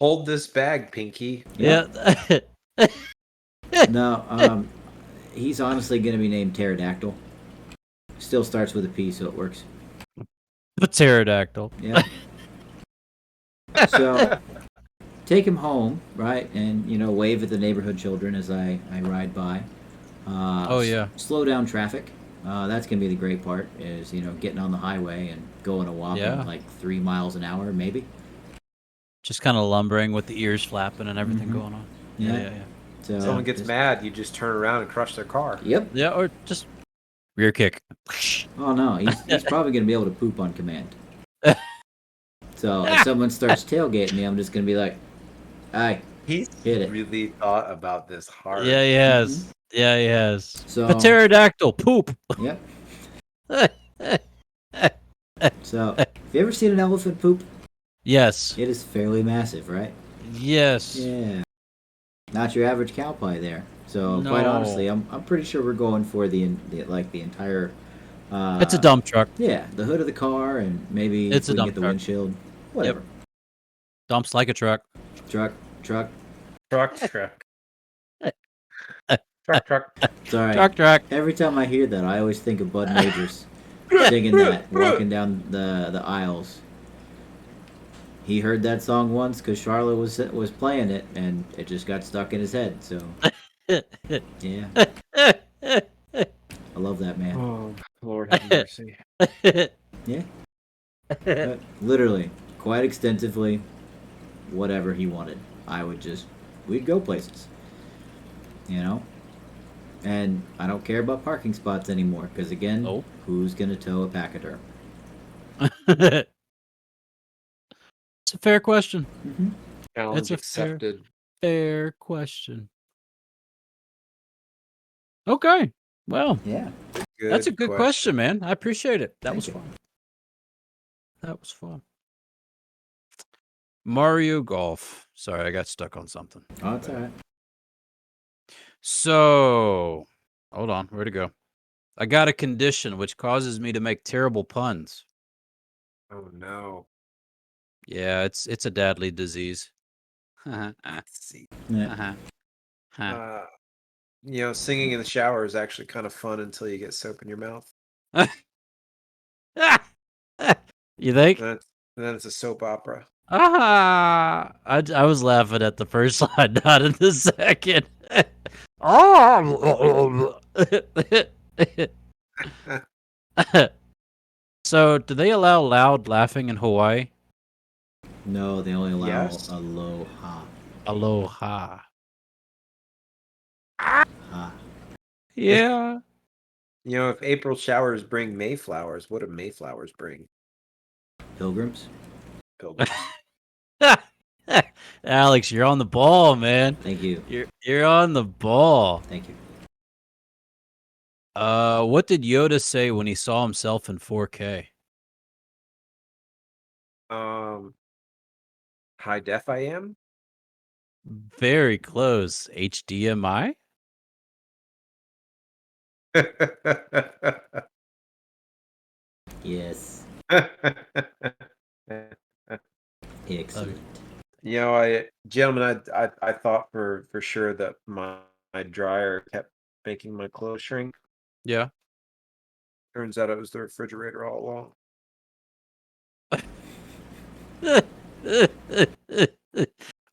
Hold this bag, Pinky. Yeah. No, he's honestly going to be named Pterodactyl. Still starts with a P, so it works. The pterodactyl. Yeah. So take him home, right, and wave at the neighborhood children as I ride by. Oh yeah. Slow down traffic. That's gonna be the great part. Is getting on the highway and going a whopping Yeah. like 3 miles an hour, maybe. Just kind of lumbering with the ears flapping and everything Mhm. going on. Yeah. Yeah. So Someone gets mad, you just turn around and crush their car. Yep. Yeah, or just rear kick. Oh no, he's probably gonna be able to poop on command. So if someone starts tailgating me, I'm just gonna be like, "Aye, He's hit it." really thought about this hard. Yeah, he has. Yeah, he has. So- The pterodactyl poop. Yep. So have you ever seen an elephant poop? Yes. It is fairly massive, right? Yes. Yeah. Not your average cow pie there. So quite No. honestly, I'm pretty sure we're going for the entire. It's a dump truck. Yeah, the hood of the car, and maybe It's if a we can dump get the truck. windshield. Whatever. Dumps like a truck. Truck. Truck. Truck. Sorry. Truck. Every time I hear that, I always think of Bud Majors singing that, walking down the aisles. He heard that song once because Charlotte was playing it, and it just got stuck in his head. So yeah, I love that man. Oh, Lord have mercy. Yeah, but literally, quite extensively, whatever he wanted, we'd go places, And I don't care about parking spots anymore because again, Nope. who's gonna tow a Pachyderm? It's a fair question. Mm-hmm. Challenge It's a accepted. Fair question. Okay. Well, Yeah. that's a good question, man. I appreciate it. That Thank was you. fun. That was fun. Mario Golf. Sorry, I got stuck on something. Oh, it's all right. So, hold on. Where'd it go? I got a condition which causes me to make terrible puns. Oh no. Yeah, it's a deadly disease. Let's see. Yeah. Singing in the shower is actually kind of fun until you get soap in your mouth. You think? And then it's a soap opera. I was laughing at the first line, not at the second. So, do they allow loud laughing in Hawaii? No, they only allow Yes. aloha. Aloha. Ha. Yeah. If April showers bring Mayflowers, what do Mayflowers bring? Pilgrims. Pilgrims. Alex, you're on the ball, man. Thank you. You're on the ball. Thank you. What did Yoda say when he saw himself in 4K? High def I am? Very close. HDMI? Yes. Excellent. Gentlemen, I thought for sure that my dryer kept making my clothes shrink. Yeah. Turns out it was the refrigerator all along.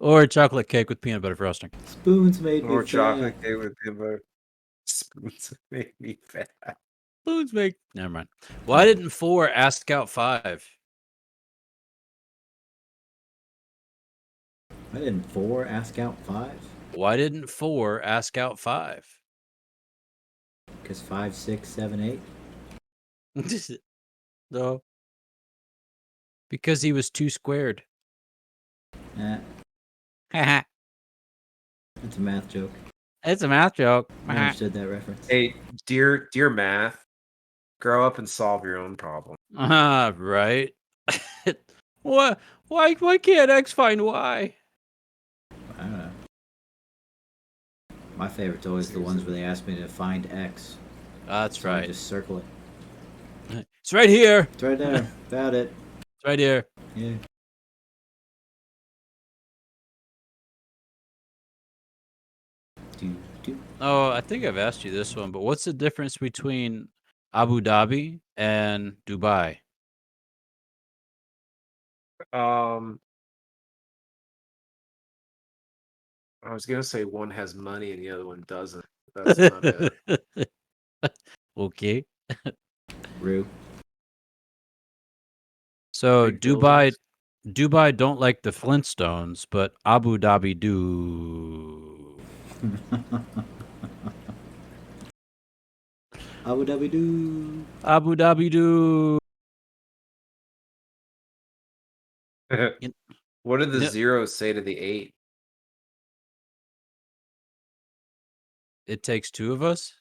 Or chocolate cake with peanut butter frosting. Spoons make me Or fat. chocolate cake with peanut butter. Spoons make me fat. Spoons make. Never mind. Why didn't 4 ask out 5? Why didn't 4 ask out 5? Why didn't 4 ask out 5? Because 5, 6, 7, 8. No. Because he was 2 squared. That's a math joke. It's a math joke. I understood that reference. Hey, dear math, grow up and solve your own problem. Right. What? Why can't X find Y? I don't know. My favorite's always the ones where they ask me to find X. That's So I right. just circle it. It's right here. It's right there. Found it. It's right here. Yeah. Do. Oh, I think I've asked you this one, but what's the difference between Abu Dhabi and Dubai? Um, I was gonna say one has money and the other one doesn't. That's not it. Okay. Rue. So Big buildings. Dubai don't like the Flintstones, but Abu Dhabi do. Abu Dhabi doo. Abu Dhabi do. You, What did you the know, zeros say to the 8? it takes two of us.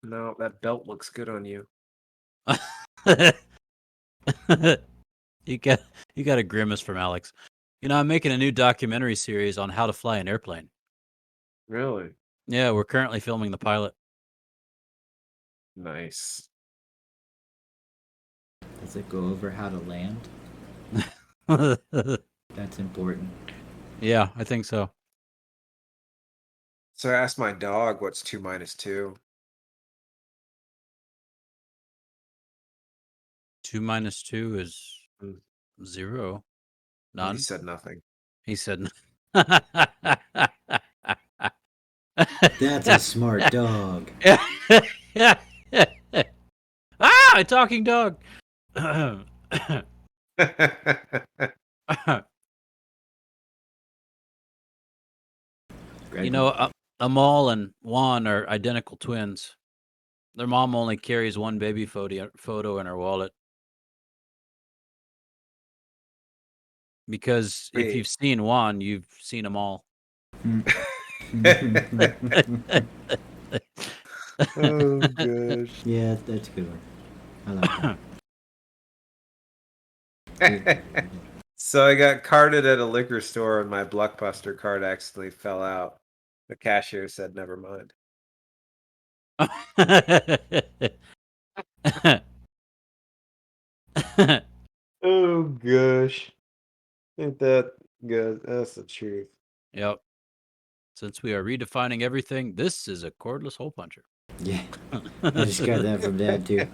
No, that belt looks good on you. you got you got a grimace from Alex. You know, I'm making a new documentary series on how to fly an airplane. Really? Yeah, we're currently filming the pilot. Nice. Does it go over how to land? That's important. Yeah, I think so. So I asked my dog what's 2 minus 2. 2 minus 2 is Mm. 0. He None. said nothing. He said. That's a smart dog. Ah, a talking dog. You know, Amal and Juan are identical twins. Their mom only carries one baby photo in her wallet. Because if Wait. you've seen Juan, you've seen them all. Oh gosh. Yeah, that's a good one. I like that. So I got carded at a liquor store and my Blockbuster card accidentally fell out. The cashier said, "Never mind." Oh gosh. Ain't that good? That's the truth. Yep. Since we are redefining everything, this is a cordless hole puncher. Yeah, I just got that from Dad too.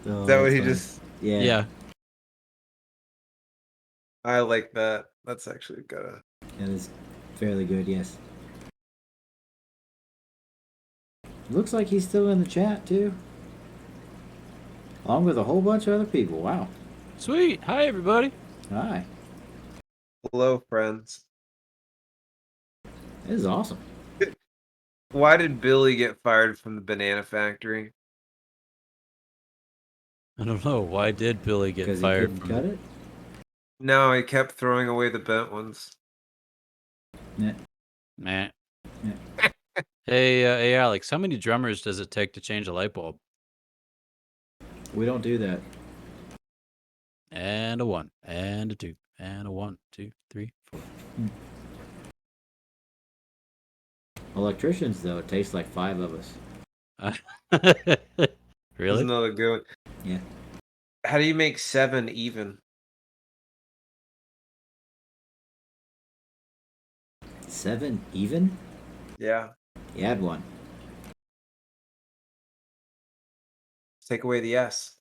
Oh, Is that what that's he funny. just Yeah, Yeah. I like that. That's actually good. that is fairly good. Yes. Looks like he's still in the chat too, along with a whole bunch of other people. Wow. Sweet. Hi, everybody. Hi. Hello, friends. This is awesome. Why did Billy get fired from the banana factory? I don't know. Why did Billy get Because he fired couldn't from cut it. No, he kept throwing away the bent ones. Yeah. Meh. Yeah. Hey, Alex, how many drummers does it take to change a light bulb? We don't do that. And a 1, and a 2, and a 1, 2, 3, 4. Electricians, though, it takes like 5 of us. There's Really? another good one. Yeah. How do you make 7 even? 7 even? Yeah. You add 1. Take away the S.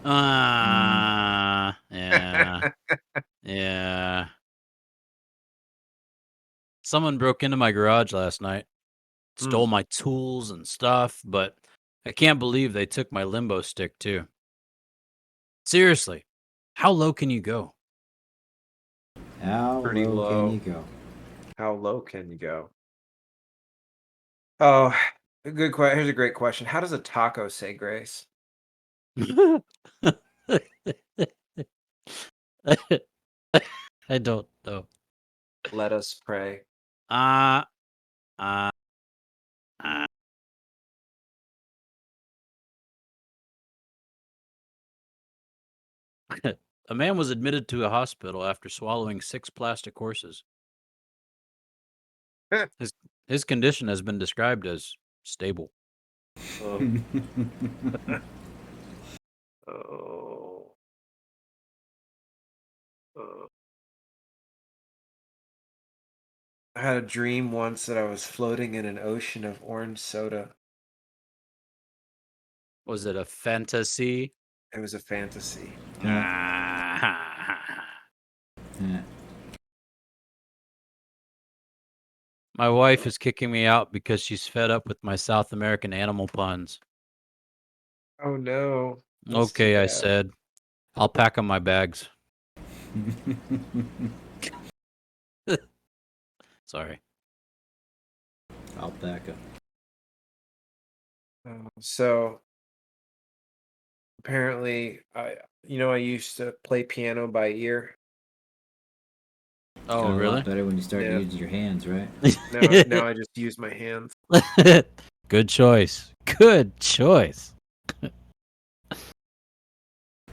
Yeah. Yeah. Someone broke into my garage last night, stole my tools and stuff, but I can't believe they took my limbo stick too. Seriously, how low can you go? How Pretty low can low. you go? How low can you go? Oh, a good question. Here's a great question. How does a taco say grace? I don't know. Let us pray. Uh, uh, uh. A man was admitted to a hospital after swallowing 6 plastic horses. His condition has been described as stable. Oh. Oh. Oh. I had a dream once that I was floating in an ocean of orange soda. Was it a fantasy? It was a fantasy. Yeah. My wife is kicking me out because she's fed up with my South American animal puns. Oh no. That's too Okay, I bad. said. I'll pack on my bags. Sorry. Alpaca. So apparently, I used to play piano by ear. Oh, Got a really? lot better when you start Yeah. using your hands, right? Now I just use my hands. Good choice. Good choice.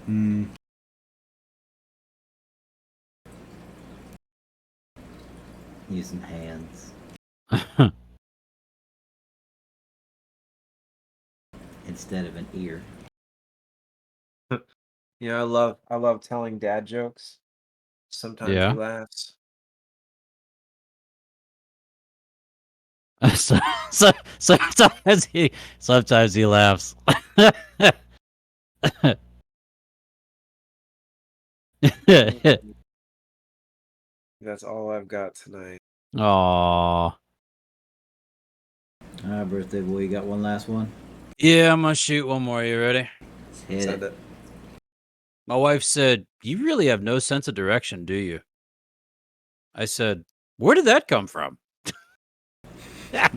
Mm. Using hands instead of an ear. I love telling dad jokes. Sometimes he Yeah. laughs. Sometimes he laughs. That's all I've got tonight. Aw. Birthday boy, you got one last one? Yeah, I'm gonna shoot one more. You ready? Let's hit Send it. it. My wife said, "You really have no sense of direction, do you?" I said, "Where did that come from?" Yeah.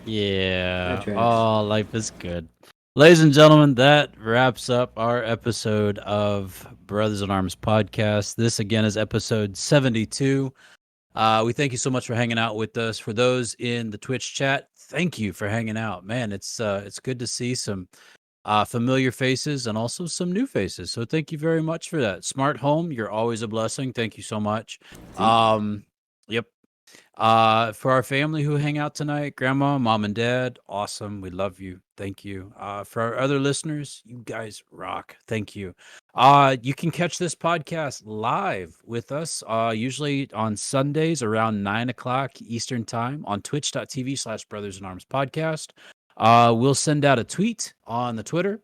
Yeah. That tracks. Oh, life is good. Ladies and gentlemen, that wraps up our episode of Brothers in Arms podcast. This again is episode 72. We thank you so much for hanging out with us. For those in the Twitch chat, thank you for hanging out. Man, it's good to see some familiar faces and also some new faces. So thank you very much for that. Smart Home, you're always a blessing. Thank you so much. Yep. For our family who hang out tonight, grandma, mom, and dad, awesome. We love you. Thank you. For our other listeners, you guys rock. Thank you. You can catch this podcast live with us, usually on Sundays around 9 o'clock Eastern time on twitch.tv/Brothers in Arms podcast. We'll send out a tweet on the Twitter,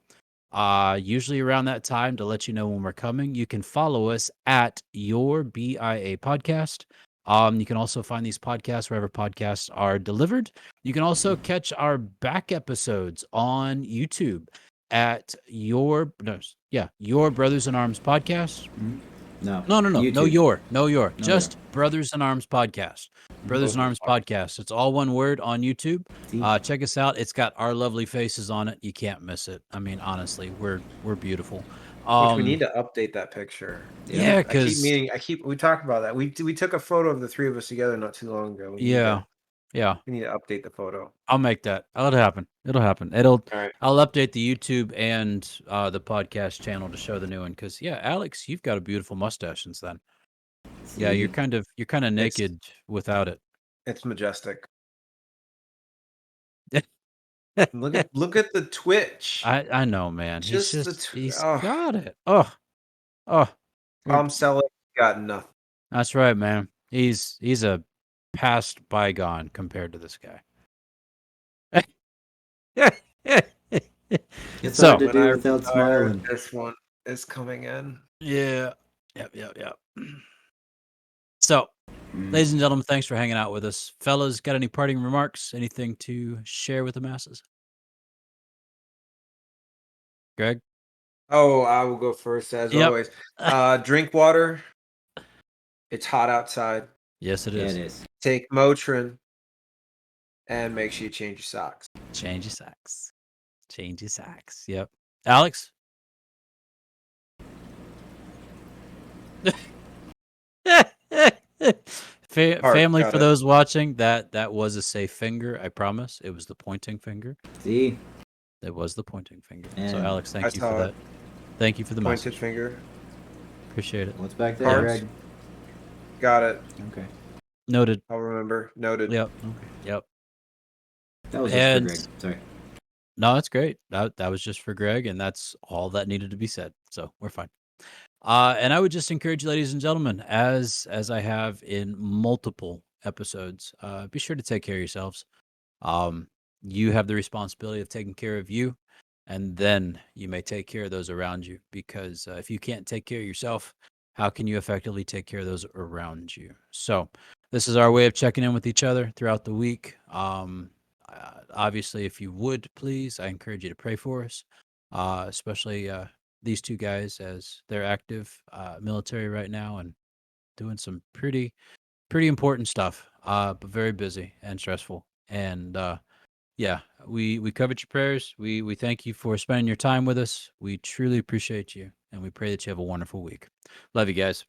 usually around that time to let you know when we're coming. You can follow us at your BIA podcast. You can also find these podcasts wherever podcasts are delivered. You can also catch our back episodes on YouTube at Your Brothers in Arms podcast. No. No, YouTube. just Brothers in Arms podcast. Brothers in Arms podcast. It's all one word on YouTube. See? Check us out. It's got our lovely faces on it. You can't miss it. I mean, honestly, we're beautiful. Which we need to update that picture. Yeah, I keep 'cause- meaning. We talked about that. We took a photo of the three of us together not too long ago. Yeah. We need to update the photo. I'll make that. It'll happen. It'll happen. All right. I'll update the YouTube and the podcast channel to show the new one. Because Alex, you've got a beautiful mustache since then. Yeah, See? you're kind of naked without it. It's majestic. Look at the Twitch. I know, man. Just he's oh. got it. Oh. Tom Selleck got nothing. That's right, man. He's a past bygone compared to this guy. It's So- hard to When do I without retire, smiling. this one is coming in. Yeah. Yep. So, ladies and gentlemen, thanks for hanging out with us. Fellas, got any parting remarks? Anything to share with the masses? Greg? Oh, I will go first as Yep. always. Drink water. It's hot outside. Yes, it Yeah, is. it is. Take Motrin, and make sure you change your socks. Change your socks. Yep. Alex? Family, got for it. those watching, that was a safe finger. I promise. It was the pointing finger. See? It was the pointing finger. So, And Alex, I thank you for saw that. it. Thank you for the Pointed message. finger. Appreciate it. What's back there, Cards? Greg? Got it. Okay. Noted. I'll remember. Noted. Yep. Yep. That was just And- for Greg. Sorry. No, that's great. That was just for Greg, and that's all that needed to be said. So we're fine. And I would just encourage you, ladies and gentlemen, as I have in multiple episodes, be sure to take care of yourselves. You have the responsibility of taking care of you, and then you may take care of those around you. Because if you can't take care of yourself, how can you effectively take care of those around you? So, this is our way of checking in with each other throughout the week. Obviously, if you would please, I encourage you to pray for us, especially these two guys as they're active military right now and doing some pretty important stuff, but very busy and stressful. And yeah, we covered your prayers. We thank you for spending your time with us. We truly appreciate you, and we pray that you have a wonderful week. Love you guys.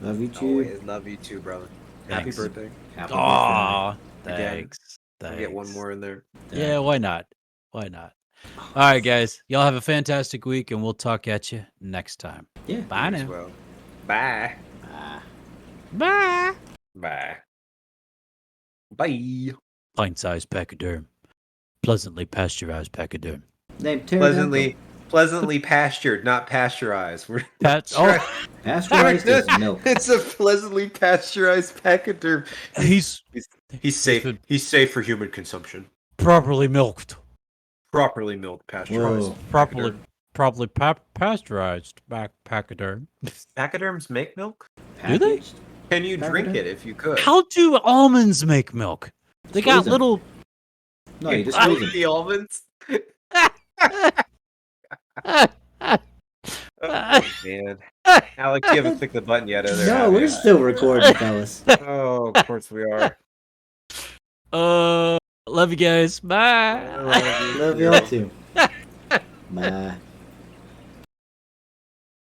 Love you too. Always love you too, brother. Happy Thanks. birthday. Happy birthday. Aw, Again. thanks. I'll get one Thanks. more in there. Yeah, why not? Why not? All right, guys. Y'all have a fantastic week, and we'll talk at you next time. Yeah. Bye You as now. well. Bye. Ah. Bye. Bye. Bye. Pint-sized pachyderm. Pleasantly pasteurized pachyderm. Name pterodactyl. Pleasantly pastured, not pasteurized. We're Pasteurized is milk. It's a pleasantly pasteurized pachyderm. he's safe. been He's safe for human consumption. properly milked. Properly milked, pasteurized. Whoa. Properly pasteurized pachyderm. Pachyderms make milk? Do they? Packaged? Can you drink Pachyderm? it if you could? How do almonds make milk? They got Squeeze 'em. little. No, you just I squeeze eat them. the almonds. Oh man, Alex, you haven't clicked the button yet, either. No, have we're you? still recording, fellas. Oh, of course we are. Love you guys. Bye. I love you Love y'all too. Bye.